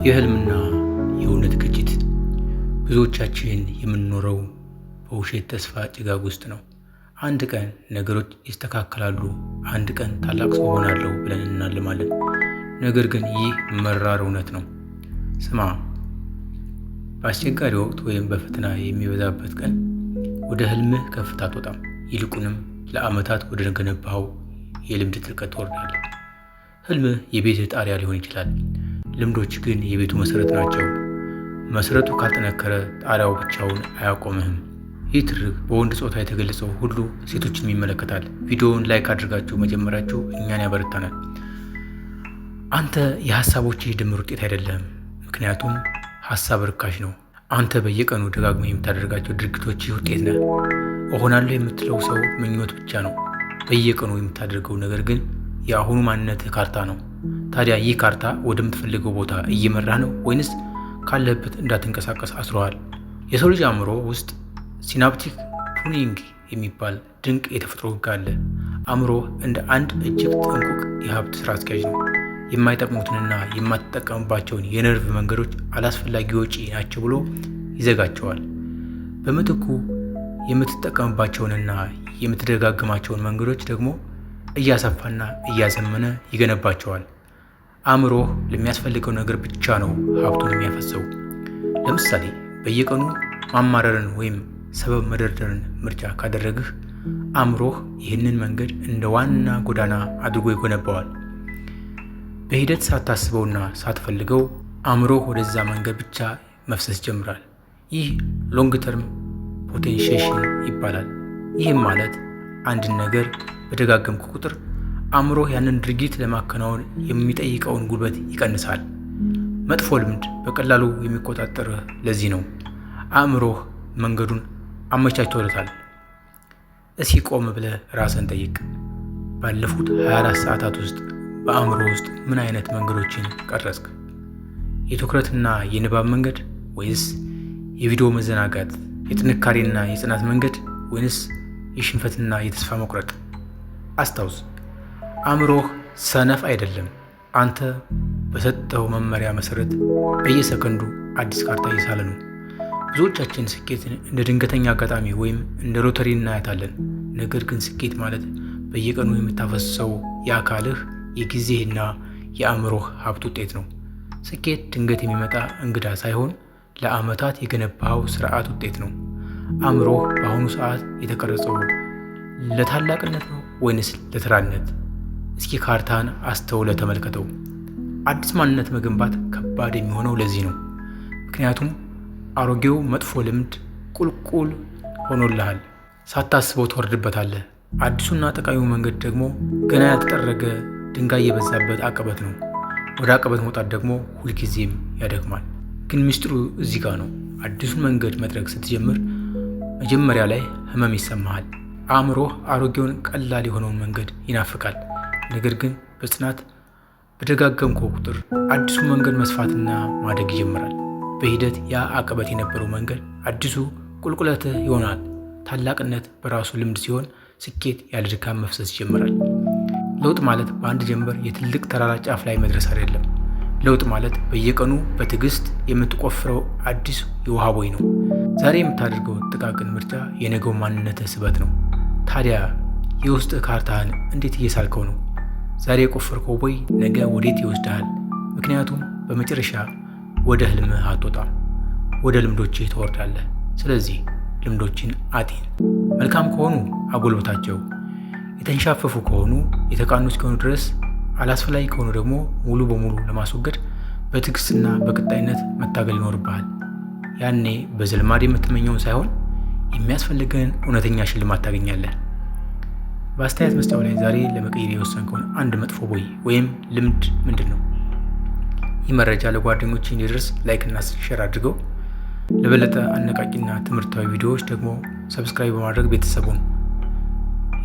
የህልምና የእውነት ግጭት። ብዙዎቻችን የምንኖረው በውሸት ተስፋ ጭጋግ ውስጥ ነው። አንድ ቀን ነገሮች ይስተካከላሉ፣ አንድ ቀን ታላቅ ሰው ሆናለሁ ብለን እናልማለን። ነገር ግን ይህ መራር እውነት ነው። ስማ፣ በአስቸጋሪ ወቅት ወይም በፈተና የሚበዛበት ቀን ወደ ህልምህ ከፍታ አትወጣም። ይልቁንም ለዓመታት ወደ ገነባኸው የልምድ ጥልቀት ትወርዳለህ። ህልምህ የቤትህ ጣሪያ ሊሆን ይችላል፣ ልምዶች ግን የቤቱ መሰረት ናቸው። መሰረቱ ካልጠነከረ ጣሪያው ብቻውን አያቆምህም። ይህ ትርክ በወንድ ጾታ የተገለጸው ሁሉ ሴቶችን ይመለከታል። ቪዲዮውን ላይክ አድርጋችሁ መጀመራችሁ እኛን ያበረታናል። አንተ የሀሳቦችህ ድምር ውጤት አይደለም፣ ምክንያቱም ሀሳብ ርካሽ ነው። አንተ በየቀኑ ደጋግመህ የምታደርጋቸው ድርጊቶችህ ውጤት ነህ። እሆናለሁ የምትለው ሰው ምኞት ብቻ ነው። በየቀኑ የምታደርገው ነገር ግን የአሁኑ ማንነትህ ካርታ ነው። ታዲያ ይህ ካርታ ወደምትፈልገው ቦታ እየመራህ ነው ወይንስ ካለህበት እንዳትንቀሳቀስ አስሮሃል? የሰው ልጅ አእምሮ ውስጥ ሲናፕቲክ ቱኒንግ የሚባል ድንቅ የተፈጥሮ ሕግ አለ። አእምሮ እንደ አንድ እጅግ ጥንቁቅ የሀብት ስራ አስኪያጅ ነው። የማይጠቅሙትንና የማትጠቀምባቸውን የነርቭ መንገዶች አላስፈላጊ ወጪ ናቸው ብሎ ይዘጋቸዋል። በምትኩ የምትጠቀምባቸውንና የምትደጋግማቸውን መንገዶች ደግሞ እያሰፋና እያዘመነ ይገነባቸዋል። አእምሮህ ለሚያስፈልገው ነገር ብቻ ነው ሀብቱን የሚያፈሰው። ለምሳሌ በየቀኑ ማማረርን ወይም ሰበብ መደርደርን ምርጫ ካደረግህ አእምሮህ ይህንን መንገድ እንደ ዋና ጎዳና አድርጎ ይገነባዋል። በሂደት ሳታስበውና ሳትፈልገው አእምሮህ ወደዛ መንገድ ብቻ መፍሰስ ይጀምራል። ይህ ሎንግ ተርም ፖቴንሺዬሽን ይባላል። ይህም ማለት አንድን ነገር በደጋገምኩ ቁጥር አእምሮህ ያንን ድርጊት ለማከናወን የሚጠይቀውን ጉልበት ይቀንሳል። መጥፎ ልምድ በቀላሉ የሚቆጣጠርህ ለዚህ ነው። አእምሮህ መንገዱን አመቻችቶለታል። እስኪ ቆም ብለህ ራስን ጠይቅ። ባለፉት 24 ሰዓታት ውስጥ በአእምሮ ውስጥ ምን አይነት መንገዶችን ቀረጽክ? የትኩረትና የንባብ መንገድ ወይስ የቪዲዮ መዘናጋት? የጥንካሬና የጽናት መንገድ ወይንስ የሽንፈትና የተስፋ መቁረጥ? አስታውስ፣ አእምሮህ ሰነፍ አይደለም። አንተ በሰጠው መመሪያ መሰረት በየሰከንዱ አዲስ ካርታ እየሳለ ነው። ብዙዎቻችን ስኬትን እንደ ድንገተኛ አጋጣሚ ወይም እንደ ሎተሪ እናያታለን። ነገር ግን ስኬት ማለት በየቀኑ የምታፈሰው የአካልህ የጊዜህና የአእምሮህ ሀብት ውጤት ነው። ስኬት ድንገት የሚመጣ እንግዳ ሳይሆን ለዓመታት የገነባኸው ስርዓት ውጤት ነው። አእምሮህ በአሁኑ ሰዓት የተቀረጸው ለታላቅነት ነው ወይንስ ለተራነት? እስኪ ካርታን አስተውለህ ተመልከተው። አዲስ ማንነት መገንባት ከባድ የሚሆነው ለዚህ ነው። ምክንያቱም አሮጌው መጥፎ ልምድ ቁልቁል ሆኖልሃል። ሳታስበው ትወርድበታለህ። አዲሱና ጠቃሚው መንገድ ደግሞ ገና ያልተጠረገ ድንጋይ የበዛበት አቀበት ነው። ወደ አቀበት መውጣት ደግሞ ሁልጊዜም ያደክማል። ግን ምስጢሩ እዚህ ጋር ነው። አዲሱን መንገድ መጥረግ ስትጀምር መጀመሪያ ላይ ህመም ይሰማሃል። አእምሮህ አሮጌውን ቀላል የሆነውን መንገድ ይናፍቃል። ነገር ግን በጽናት በደጋገምከው ቁጥር አዲሱ መንገድ መስፋትና ማደግ ይጀምራል። በሂደት ያ አቀበት የነበረው መንገድ አዲሱ ቁልቁለትህ ይሆናል። ታላቅነት በራሱ ልምድ ሲሆን፣ ስኬት ያለ ድካም መፍሰስ ይጀምራል። ለውጥ ማለት በአንድ ጀንበር የትልቅ ተራራ ጫፍ ላይ መድረስ አይደለም። ለውጥ ማለት በየቀኑ በትዕግስት የምትቆፍረው አዲስ የውሃ ቦይ ነው። ዛሬ የምታደርገው ጥቃቅን ምርጫ የነገው ማንነትህ ስበት ነው። ታዲያ የውስጥ ካርታህን እንዴት እየሳልከው ነው? ዛሬ የቆፈርከው ቦይ ነገ ወዴት ይወስድሃል? ምክንያቱም በመጨረሻ ወደ ህልምህ አትወጣም፣ ወደ ልምዶችህ ትወርዳለህ። ስለዚህ ልምዶችን አጢን። መልካም ከሆኑ አጎልበታቸው፣ የተንሻፈፉ ከሆኑ የተቃኑ እስኪሆኑ ድረስ፣ አላስፈላጊ ከሆኑ ደግሞ ሙሉ በሙሉ ለማስወገድ በትዕግስትና በቀጣይነት መታገል ይኖርብሃል። ያኔ በዘልማድ የምትመኘውን ሳይሆን የሚያስፈልገን እውነተኛ ሽልማት ታገኛለህ። በአስተያየት መስጫው ላይ ዛሬ ለመቀየር የወሰንከውን አንድ መጥፎ ቦይ ወይም ልምድ ምንድን ነው? ይህ መረጃ ለጓደኞች እንዲደርስ ላይክ እና ሼር አድርገው። ለበለጠ አነቃቂና ትምህርታዊ ቪዲዮዎች ደግሞ ሰብስክራይብ በማድረግ ቤተሰቡን።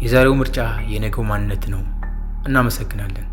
የዛሬው ምርጫ የነገው ማንነት ነው። እናመሰግናለን።